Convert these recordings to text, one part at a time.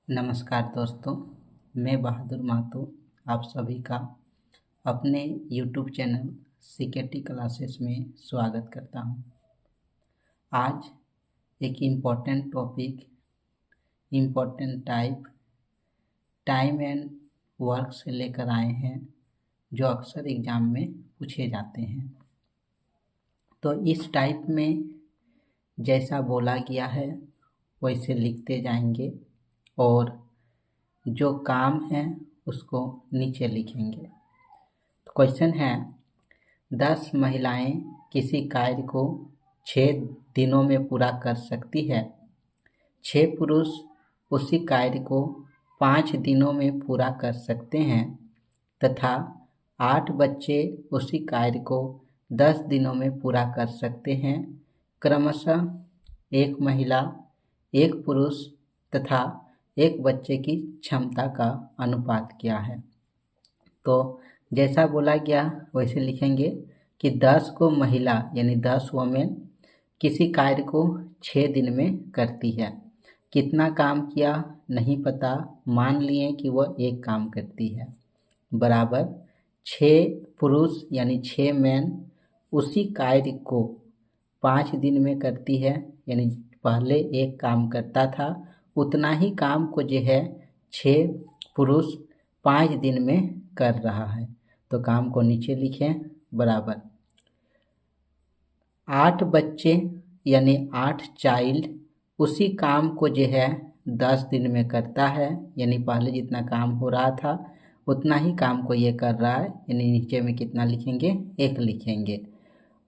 नमस्कार दोस्तों, मैं बहादुर महतो आप सभी का अपने YouTube चैनल सीकेटी क्लासेस में स्वागत करता हूं। आज एक important topic, important time and work से लेकर आए हैं जो अक्सर एग्ज़ाम में पूछे जाते हैं। तो इस टाइप में जैसा बोला गया है वैसे लिखते जाएंगे और जो काम है उसको नीचे लिखेंगे। तो क्वेश्चन है, 10 महिलाएं किसी कार्य को 6 दिनों में पूरा कर सकती है। 6 पुरुष उसी कार्य को 5 दिनों में पूरा कर सकते हैं तथा 8 बच्चे उसी कार्य को 10 दिनों में पूरा कर सकते हैं। क्रमशः एक महिला, एक पुरुष तथा एक बच्चे की क्षमता का अनुपात क्या है। तो जैसा बोला गया वैसे लिखेंगे कि 10 को महिला यानी 10 वुमेन किसी कार्य को 6 दिन में करती है। कितना काम किया नहीं पता, मान लिए कि वह एक काम करती है, बराबर 6 पुरुष यानी 6 मैन उसी कार्य को 5 दिन में करती है, यानी पहले एक काम करता था उतना ही काम को जो है 6 पुरुष 5 दिन में कर रहा है। तो काम को नीचे लिखें, बराबर 8 बच्चे यानी 8 चाइल्ड उसी काम को जो है 10 दिन में करता है, यानी पहले जितना काम हो रहा था उतना ही काम को ये कर रहा है, यानी नीचे में कितना लिखेंगे, 1 लिखेंगे।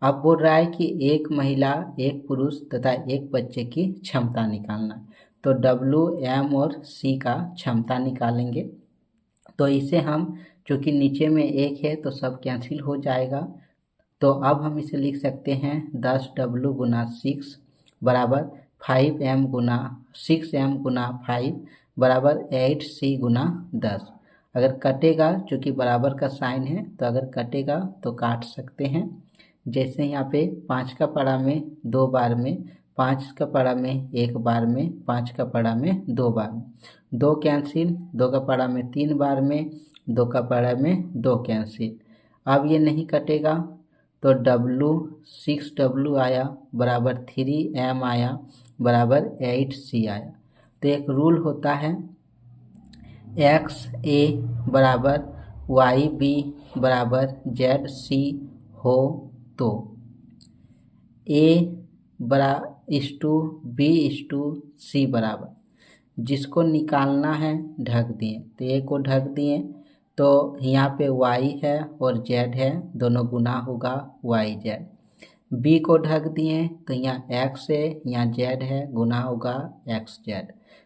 अब बोल रहा है कि एक महिला, एक पुरुष तथा एक बच्चे की क्षमता निकालना, तो W, M और C का क्षमता निकालेंगे। तो इसे हम, चूँकि नीचे में 1 है तो सब कैंसिल हो जाएगा, तो अब हम इसे लिख सकते हैं 10W गुना 6 बराबर 5M गुना 6M गुना 5 बराबर 8C गुना 10। अगर कटेगा, चूँकि बराबर का साइन है तो अगर कटेगा तो काट सकते हैं। जैसे यहाँ पे 5 का पड़ा में 2 बार में, 5 का पड़ा में 1 बार में, 5 का पड़ा में 2 बार में, 2 कैंसिल, 2 का पड़ा में 3 बार में, 2 का पड़ा में 2 कैंसिल। अब ये नहीं कटेगा तो W 6W आया बराबर 3M आया बराबर 8C आया। तो एक रूल होता है XA बराबर YB बराबर ZC हो तो A बरा इस्टू B इस्टू C बराबर, जिसको निकालना है ढक दिए, तो A को ढक दिए तो यहाँ पे Y है और Z है, दोनों गुना होगा YZ। B को ढक दिए तो यहाँ X है, यहाँ Z है, गुना होगा XZ।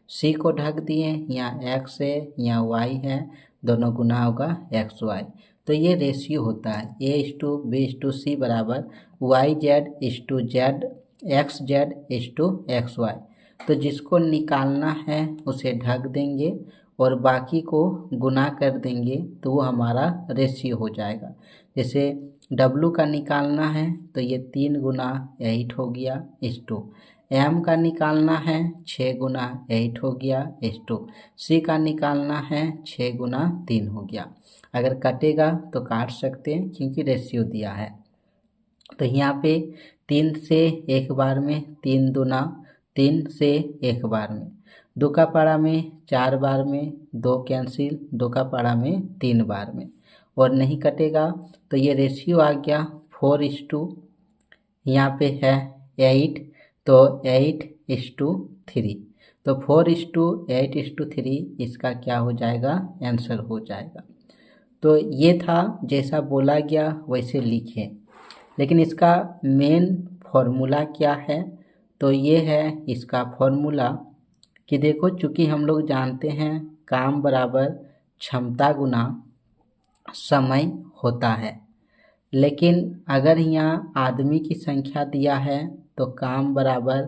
C को ढक दिए, यहाँ X है, यहाँ Y है, दोनों गुना होगा XY। तो ये रेशियो होता है A:B:C बराबर YZ:Z XZ:XY। तो जिसको निकालना है उसे ढक देंगे और बाकी को गुना कर देंगे तो वो हमारा रेशियो हो जाएगा। जैसे W का निकालना है तो ये 3 गुना 8 हो गया इस्टू, M का निकालना है 6 गुना 8 हो गया इस्टू, C का निकालना है 6 गुना 3 हो गया। अगर कटेगा तो काट सकते हैं क्योंकि रेशियो दिया है। तो यहाँ पे 3 से 1 बार में, 3 दूना 3 से 1 बार में, 2 का पारा में 4 बार में, 2 कैंसिल, 2 का पारा में 3 बार में, और नहीं कटेगा तो ये रेशियो आ गया 4:, यहाँ पे है 8 तो 8:3। तो 4:8:3 इसका क्या हो जाएगा, आंसर हो जाएगा। तो ये था, जैसा बोला गया वैसे लिखे, लेकिन इसका मेन फॉर्मूला क्या है, तो ये है इसका फॉर्मूला कि देखो, चूँकि हम लोग जानते हैं काम बराबर क्षमता गुना समय होता है, लेकिन अगर यहाँ आदमी की संख्या दिया है तो काम बराबर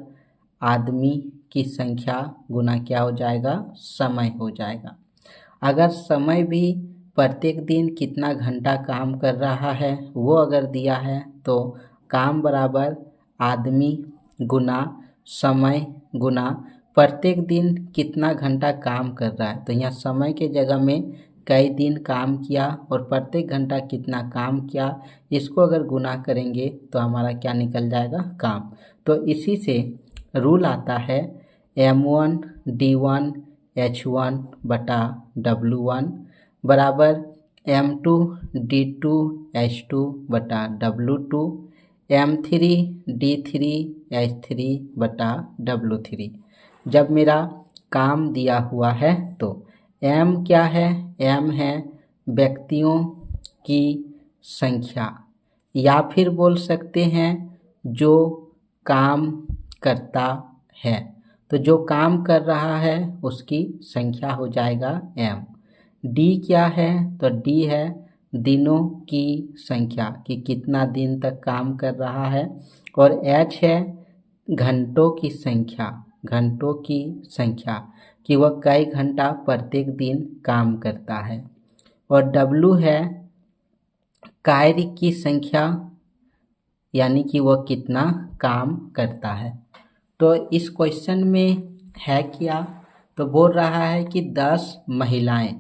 आदमी की संख्या गुना क्या हो जाएगा, समय हो जाएगा। अगर समय भी प्रत्येक दिन कितना घंटा काम कर रहा है वो अगर दिया है तो काम बराबर आदमी गुना समय गुना प्रत्येक दिन कितना घंटा काम कर रहा है। तो यहाँ समय के जगह में कई दिन काम किया और प्रत्येक घंटा कितना काम किया, इसको अगर गुना करेंगे तो हमारा क्या निकल जाएगा, काम। तो इसी से रूल आता है M1 D1 H1 बटा W1 बराबर M2 D2 H2 बटा W2 M3 D3 H3 बटा W3। जब मेरा काम दिया हुआ है तो M क्या है, M है व्यक्तियों की संख्या, या फिर बोल सकते हैं जो काम करता है। तो जो काम कर रहा है उसकी संख्या हो जाएगा M। D क्या है, तो D है दिनों की संख्या कि कितना दिन तक काम कर रहा है। और H है घंटों की संख्या, घंटों की संख्या कि वह कई घंटा प्रत्येक दिन काम करता है। और W है कार्य की संख्या, यानी कि वह कितना काम करता है। तो इस क्वेश्चन में है क्या, तो बोल रहा है कि 10 महिलाएं,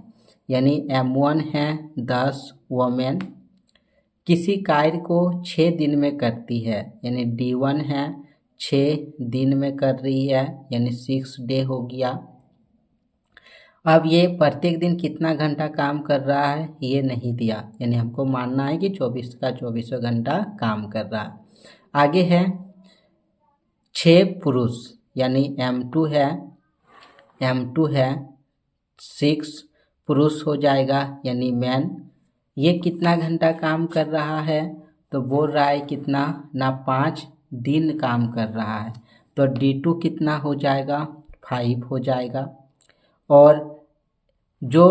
यानी M1 है 10 वोमेन, किसी कार्य को 6 दिन में करती है, यानी D1 है 6 दिन में कर रही है, यानी 6 डे हो गया। अब ये प्रत्येक दिन कितना घंटा काम कर रहा है ये नहीं दिया, यानी हमको मानना है कि 24 का 24 घंटा काम कर रहा है। आगे है 6 पुरुष, यानी M2 है 6 पुरुष हो जाएगा, यानी मैन। ये कितना घंटा काम कर रहा है, तो बोल रहा है कितना ना 5 दिन काम कर रहा है। तो D2 कितना हो जाएगा, 5 हो जाएगा। और जो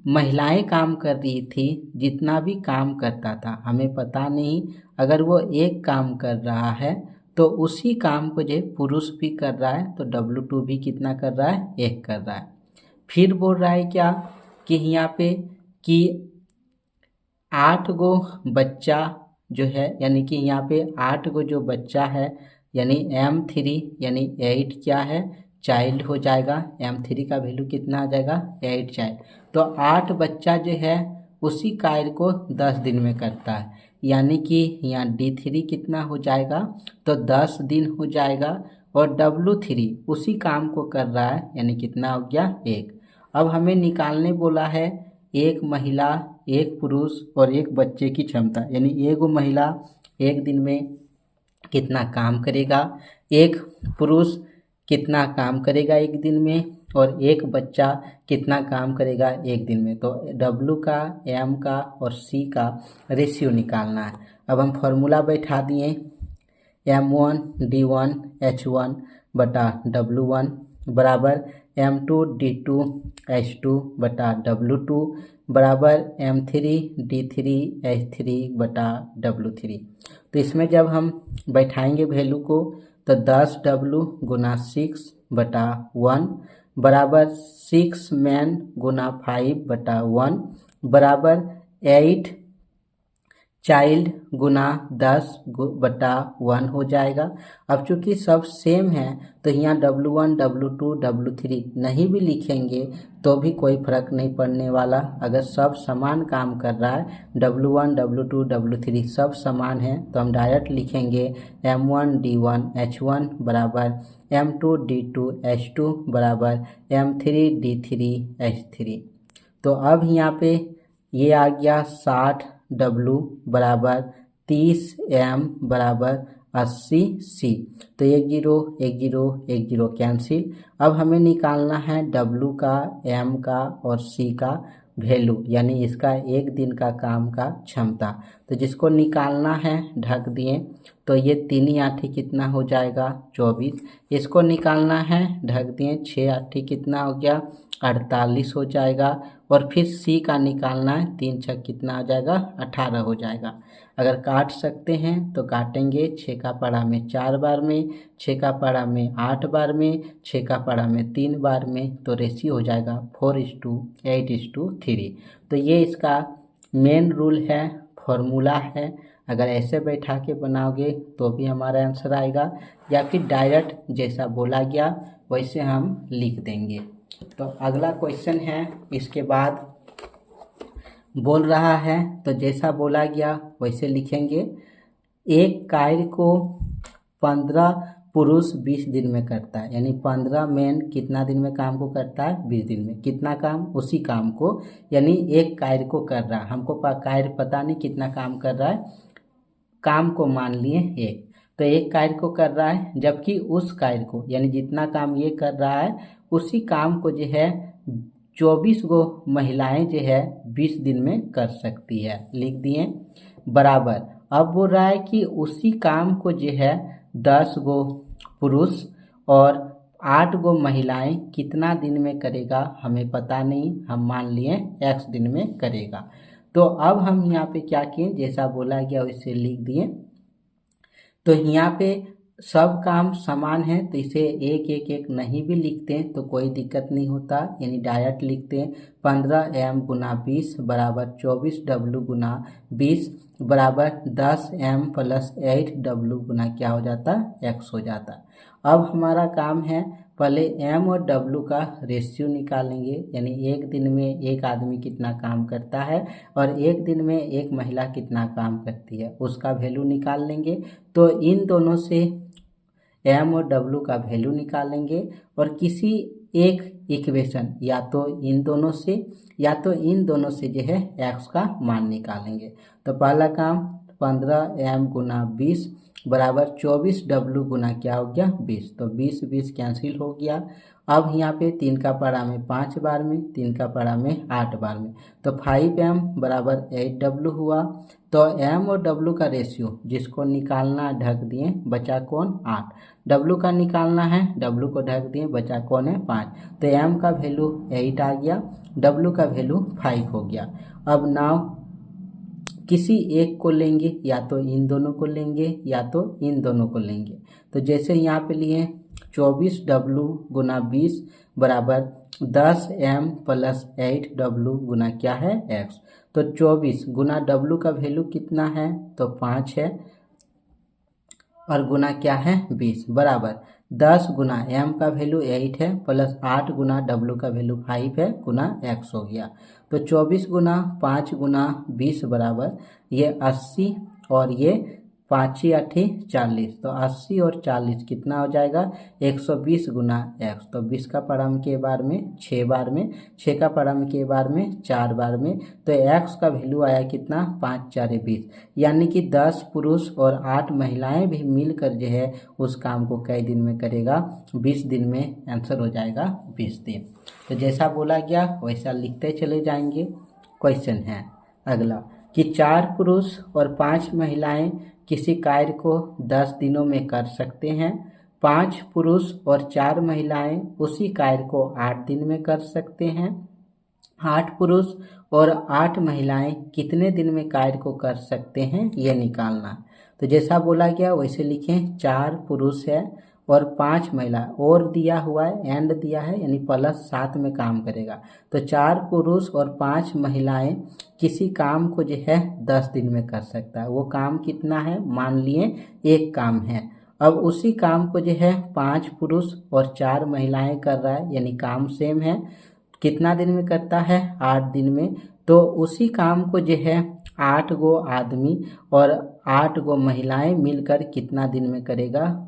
महिलाएं काम कर रही थी, जितना भी काम करता था, हमें पता नहीं, अगर वो एक काम कर रहा है तो उसी काम को जो पुरुष भी कर रहा है तो W2 भी कितना कर रहा है, एक कर रहा है। फिर बोल रहा है क्या कि यहाँ पे कि 8 गो बच्चा जो है, यानी कि यहाँ पे 8 गो जो बच्चा है, यानी M3 यानी 8 क्या है, चाइल्ड हो जाएगा। M3 का वैल्यू कितना आ जाएगा, 8 चाइल्ड। तो 8 बच्चा जो है उसी कार्य को 10 दिन में करता है, यानी कि यहाँ D3 कितना हो जाएगा, तो 10 दिन हो जाएगा। और W3 उसी काम को कर रहा है, यानी कितना हो गया, 1। अब हमें निकालने बोला है एक महिला, एक पुरुष और एक बच्चे की क्षमता, यानी एक महिला एक दिन में कितना काम करेगा, एक पुरुष कितना काम करेगा एक दिन में, और एक बच्चा कितना काम करेगा एक दिन में। तो W का, M का और C का रेशियो निकालना है। अब हम फॉर्मूला बैठा दिए, M1 D1 H1 बटा W1 बराबर M2 D2 H2 बटा W2 बराबर M3 D3 H3 बटा W3। तो इसमें जब हम बैठाएंगे वैल्यू को तो 10W गुना 6 बटा 1 बराबर 6 मैन गुना 5 बटा 1 बराबर 8 चाइल्ड गुना 10 बटा 1 हो जाएगा। अब चूंकि सब सेम है तो यहाँ W1 W2 W3 नहीं भी लिखेंगे तो भी कोई फर्क नहीं पड़ने वाला। अगर सब समान काम कर रहा है, W1 W2 W3 सब समान है, तो हम डायरेक्ट लिखेंगे M1 D1 H1 बराबर M2 D2 H2 बराबर M3 D3 H3। तो अब यहाँ पे ये आ गया 60W बराबर 30M बराबर 80C। तो 1 0 1 0 1 0 कैंसिल। अब हमें निकालना है W का, M का और C का वैल्यू, यानी इसका एक दिन का काम का क्षमता। तो जिसको निकालना है ढक दिए, तो ये 3 8 कितना हो जाएगा, 24। इसको निकालना है ढक दिए, 6 8 कितना हो गया, 48 हो जाएगा। और फिर C का निकालना है, 3 6 कितना हो जाएगा, 18 हो जाएगा। अगर काट सकते हैं तो काटेंगे, 6 का पढ़ा में 4 बार में, 6 का पढ़ा में 8 बार में, 6 का पढ़ा में 3 बार में, तो रेशियो हो जाएगा 4:8:3। तो ये इसका मेन रूल है, फॉर्मूला है। अगर ऐसे बैठा के बनाओगे तो भी हमारा आंसर आएगा, या फिर डायरेक्ट जैसा बोला गया वैसे हम लिख देंगे। तो अगला क्वेश्चन है, इसके बाद बोल रहा है तो जैसा बोला गया वैसे लिखेंगे। एक कार्य को 15 पुरुष 20 दिन में करता है, यानी 15 मैन कितना दिन में काम को करता है? 20 दिन में। कितना काम? उसी काम को, यानी एक कार्य को कर रहा है। हमको कार्य पता नहीं कितना काम कर रहा है, काम को मान लिए एक, तो एक कार्य को कर रहा है, जबकि उस कार्य को, यानी जितना काम ये कर रहा है उसी काम को जो है 24 गो महिलाएं जो है 20 दिन में कर सकती है। लिख दिए बराबर। अब बोल रहा है कि उसी काम को जो है 10 गो पुरुष और 8 गो महिलाएं कितना दिन में करेगा हमें पता नहीं, हम मान लिए x दिन में करेगा। तो अब हम यहाँ पे क्या किए, जैसा बोला गया वैसे लिख दिए। तो यहाँ पे सब काम समान है तो इसे एक एक एक नहीं भी लिखते हैं तो कोई दिक्कत नहीं होता, यानी डायरेक्ट लिखते हैं 15m गुना 20 बराबर 24w गुना 20 बराबर 10m प्लस 8w गुना क्या हो जाता? x हो जाता। अब हमारा काम है पहले m और w का रेशियो निकालेंगे, यानी एक दिन में एक आदमी कितना काम करता है और एक दिन में एक महिला कितना काम करती है, उसका वैल्यू निकाल लेंगे। तो इन दोनों से m और w का वैल्यू निकालेंगे और किसी एक इक्वेशन या तो इन दोनों से या तो इन दोनों से जो है x का मान निकालेंगे। तो पहला काम 15m गुना 20 बराबर 24w गुना क्या हो गया? 20। तो 20 20 कैंसिल हो गया। अब यहाँ पे 3 का पारा में 5 बार में, 3 का पारा में 8 बार में, तो 5m बराबर 8w हुआ। तो m और w का रेशियो जिसको निकालना ढक दिए, बचा कौन? 8। w का निकालना है, w को ढक दिए, बचा कौन है? 5। तो m का वैल्यू 8 आ गया, w का वैल्यू 5 हो गया। अब नाउ किसी एक को लेंगे, या तो इन दोनों को लेंगे या तो इन दोनों को लेंगे। तो जैसे यहाँ पे लिए 24w गुना 20 बराबर 10m प्लस 8w गुना क्या है? x। तो 24 गुना w का वैल्यू कितना है? तो 5 है और गुना क्या है? 20 बराबर 10 गुना m का वैल्यू 8 है प्लस 8 गुना w का वैल्यू 5 है गुना x हो गया। तो 24 गुना 5 गुना 20 बराबर ये 80 और ये 5 8 40। तो 80 और 40 कितना हो जाएगा? 120 गुना x। तो 20 का पारा के बार में 6 बार में, 6 का पारा के बार में 4 बार में, तो x का वैल्यू आया कितना? 5 4 20, यानी कि 10 पुरुष और 8 महिलाएं भी मिलकर जो है उस काम को कई दिन में करेगा? 20 दिन में। आंसर हो जाएगा 20 दिन। तो जैसा बोला गया वैसा लिखते चले जाएंगे। क्वेश्चन है अगला कि 4 पुरुष और 5 महिलाएं किसी कार्य को 10 दिनों में कर सकते हैं। 5 पुरुष और 4 महिलाएं उसी कार्य को 8 दिन में कर सकते हैं। 8 पुरुष और 8 महिलाएं कितने दिन में कार्य को कर सकते हैं, ये निकालना। तो जैसा बोला गया वैसे लिखें। 4 पुरुष है और 5 महिला और दिया हुआ है, एंड दिया है, यानी प्लस 7 में काम करेगा। तो 4 पुरुष और 5 महिलाएं किसी काम को जो है 10 दिन में कर सकता है। वो काम कितना है? मान लिए एक काम है। अब उसी काम को जो है 5 पुरुष और 4 महिलाएं कर रहा है, यानी काम सेम है। कितना दिन में करता है? 8 दिन में। तो उसी काम को जो है 8 गो आदमी और 8 गो महिलाएं मिलकर कितना दिन में करेगा?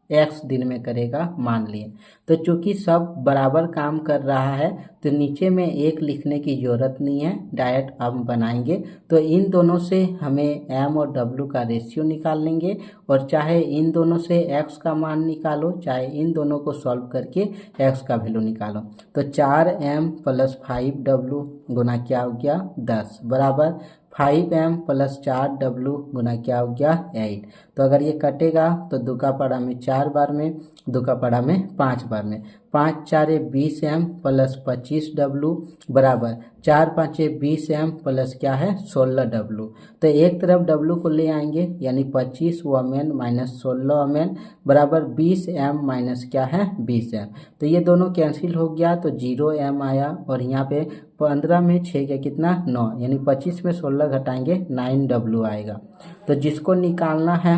x दिन में करेगा, मान लिए। तो चूंकि सब बराबर काम कर रहा है तो नीचे में एक लिखने की ज़रूरत नहीं है, डायरेक्ट अब बनाएंगे। तो इन दोनों से हमें m और w का रेशियो निकाल लेंगे और चाहे इन दोनों से x का मान निकालो, चाहे इन दोनों को सॉल्व करके x का वैल्यू निकालो। तो 4m प्लस 5w गुना क्या हो गया? 10 बराबर 5m प्लस 4w गुना क्या हो गया? 8। तो अगर ये कटेगा तो 2 का पारा में 4 बार में, 2 का पारा में 5 बार में, 5 4 20m प्लस 25w बराबर 4 5 20m प्लस क्या है? 16w। तो एक तरफ w को ले आएंगे, यानी 25 वमेन माइनस 16 वमेन बराबर 20m माइनस क्या है? 20m। तो ये दोनों कैंसिल हो गया तो 0m आया और यहाँ पे 15 में 6 का कितना? 9, यानी 25 में 16 घटाएंगे 9w आएगा। तो जिसको निकालना है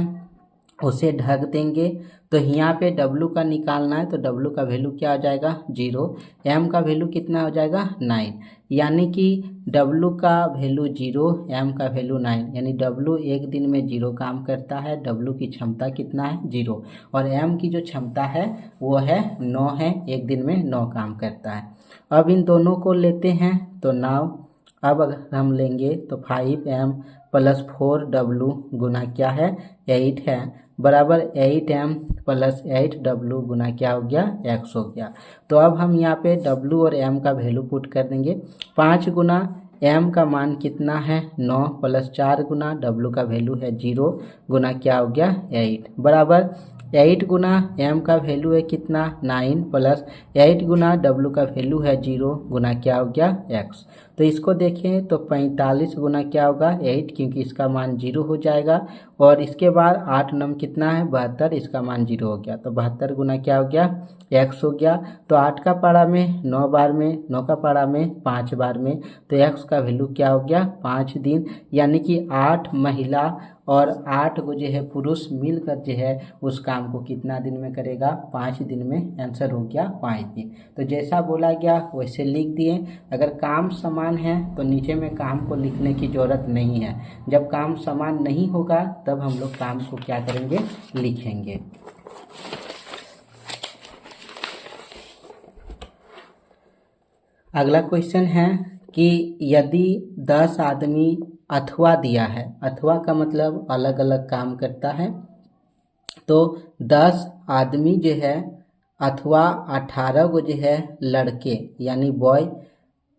उसे ढक देंगे। तो यहाँ पे W का निकालना है, तो W का वैल्यू क्या हो जाएगा 0, M का वैल्यू कितना हो जाएगा 9, यानी कि W का वैल्यू 0, M का वैल्यू 9, यानी W एक दिन में 0 काम करता है। W की क्षमता कितना है 0, और M की जो क्षमता है वो है 9 है, एक दिन में 9 काम करता है। अब इन दोनों को लेते हैं, तो नाउ अब अगर हम लेंगे तो 5M प्लस 4W गुना क्या है 8 है, बराबर 8M प्लस 8W गुना क्या हो गया x हो गया। तो अब हम यहाँ पे W और M का वैल्यू पुट कर देंगे। 5 गुना M का मान कितना है 9 प्लस 4 गुना W का वैल्यू है 0 गुना क्या हो गया 8, बराबर 8 गुना M का वैल्यू है कितना 9 प्लस 8 गुना W का वैल्यू है 0 गुना क्या हो गया x। तो इसको देखें तो 45 गुना क्या होगा 8, क्योंकि इसका मान 0 हो जाएगा, और इसके बाद 8 नम कितना है 72, इसका मान 0 हो गया, तो 72 गुना क्या हो गया x हो गया। तो 8 का पारा में 9 बार में, 9 का पारा में 5 बार में, तो x का वैल्यू क्या हो गया 5 दिन, यानी कि 8 महिला और 8 को जो है पुरुष मिलकर जो है उस काम को कितना दिन में करेगा 5 दिन में। आंसर हो गया 5 दिन। तो जैसा बोला गया वैसे लिख दिए। अगर काम समान है तो नीचे में काम को लिखने की ज़रूरत नहीं है, जब काम समान नहीं होगा तब हम लोग काम को क्या करेंगे लिखेंगे। अगला क्वेश्चन है कि यदि 10 आदमी अथवा दिया है, अथवा का मतलब अलग अलग काम करता है, तो 10 आदमी जो है अथवा 18 को जो है लड़के यानी बॉय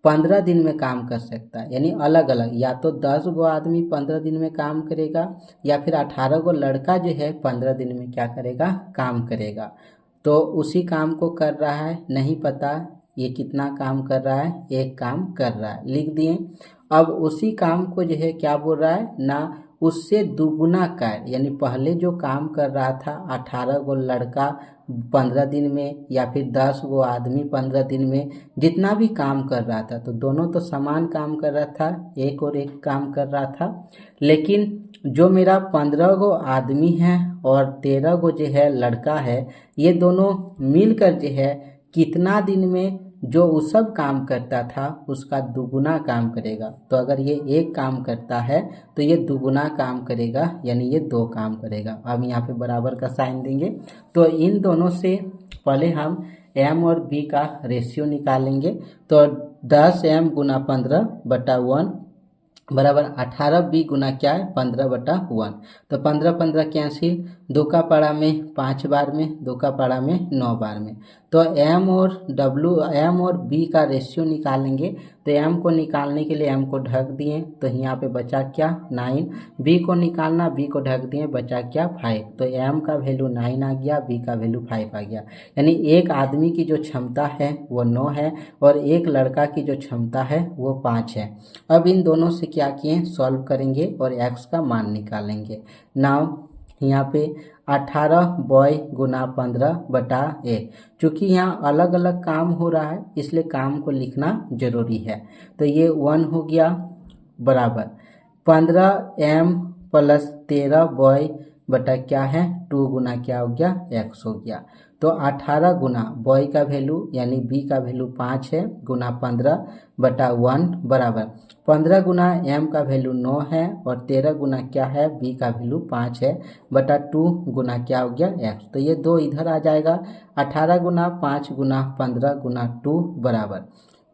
15 दिन में काम कर सकता है, यानी अलग अलग, या तो 10 गो आदमी 15 दिन में काम करेगा, या फिर 18 गो लड़का जो है 15 दिन में क्या करेगा काम करेगा। तो उसी काम को कर रहा है, नहीं पता ये कितना काम कर रहा है, एक काम कर रहा है, लिख दिए। अब उसी काम को जो है क्या बोल रहा है ना, उससे दुगुना कर, यानी पहले जो काम कर रहा था 18 गो लड़का 15 दिन में, या फिर 10 गो आदमी 15 दिन में, जितना भी काम कर रहा था, तो दोनों तो समान काम कर रहा था, एक और एक काम कर रहा था, लेकिन जो मेरा 15 गो आदमी है और 13 गो जो है लड़का है, ये दोनों मिलकर जो है कितना दिन में जो वो सब काम करता था उसका दुगुना काम करेगा। तो अगर ये एक काम करता है तो ये दुगुना काम करेगा, यानी ये 2 काम करेगा। अब यहाँ पे बराबर का साइन देंगे, तो इन दोनों से पहले हम M और B का रेशियो निकालेंगे। तो 10M गुना 15 बटा 1 बराबर 18B गुना क्या है 15 बटा 1, तो 15 15 कैंसिल, 2 का पारा में 5 बार में, 2 का पारा में 9 बार में। तो M और B का रेशियो निकालेंगे। तो M को निकालने के लिए M को ढक दिए, तो यहाँ पे बचा क्या 9, B को निकालना, B को ढक दिए, बचा क्या 5, तो M का वैल्यू 9 आ गया, B का वैल्यू 5 आ गया, यानी एक आदमी की जो क्षमता है वो 9 है और एक लड़का की जो क्षमता है वो 5 है। अब इन दोनों से क्या किए सॉल्व करेंगे और x का मान निकालेंगे। नाउ यहाँ पे 18 बॉय गुना 15 बटा 1, चूँकि यहाँ अलग अलग काम हो रहा है इसलिए काम को लिखना जरूरी है। तो ये 1 हो गया, बराबर 15M प्लस 13 बॉय बटा क्या है 2 गुना क्या हो गया x हो गया। तो 18 गुना बॉय का वैल्यू यानी B का वैल्यू 5 है गुना 15 बटा 1 बराबर 15 गुना M का वैल्यू 9 है और 13 गुना क्या है B का वैल्यू 5 है बटा 2 गुना क्या हो गया x। तो ये 2 इधर आ जाएगा, 18 गुना 5 गुना 15 गुना 2 बराबर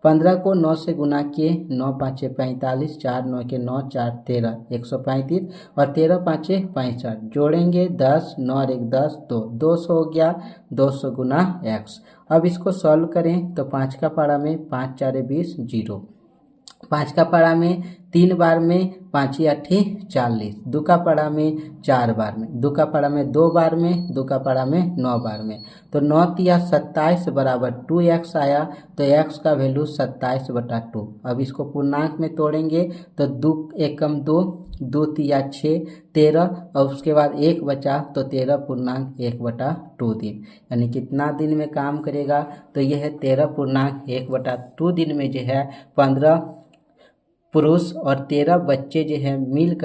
15 को 9 से गुना किए, 9 5 45, 4 9 के 9 4 13 135 और 13 5 65, जोड़ेंगे 10, 9 और 1 10, तो 200 हो गया, 200 गुना x। अब इसको सॉल्व करें तो 5 का पारा में 5 4 20 0, 5 का पारा में 3 बार में 5 8 40, 2 का पारा में 4 बार में, 2 का पारा में 2 बार में, 2 का पारा में 9 बार में, तो 9 तिया 27 बराबर 2x आया, तो x का वैल्यू 27 बटा 2। अब इसको पूर्णांक में तोड़ेंगे तो 2 एकम 2, 2 तिया 6 13 और उसके बाद 1 बचा तो 13 पूर्णांक 1 बटा 2 दिन, यानी कितना दिन में काम करेगा तो यह है 13 पूर्णांक 1 बटा 2 दिन में जो है 15 पुरुष और 13 बच्चे जो है मिलकर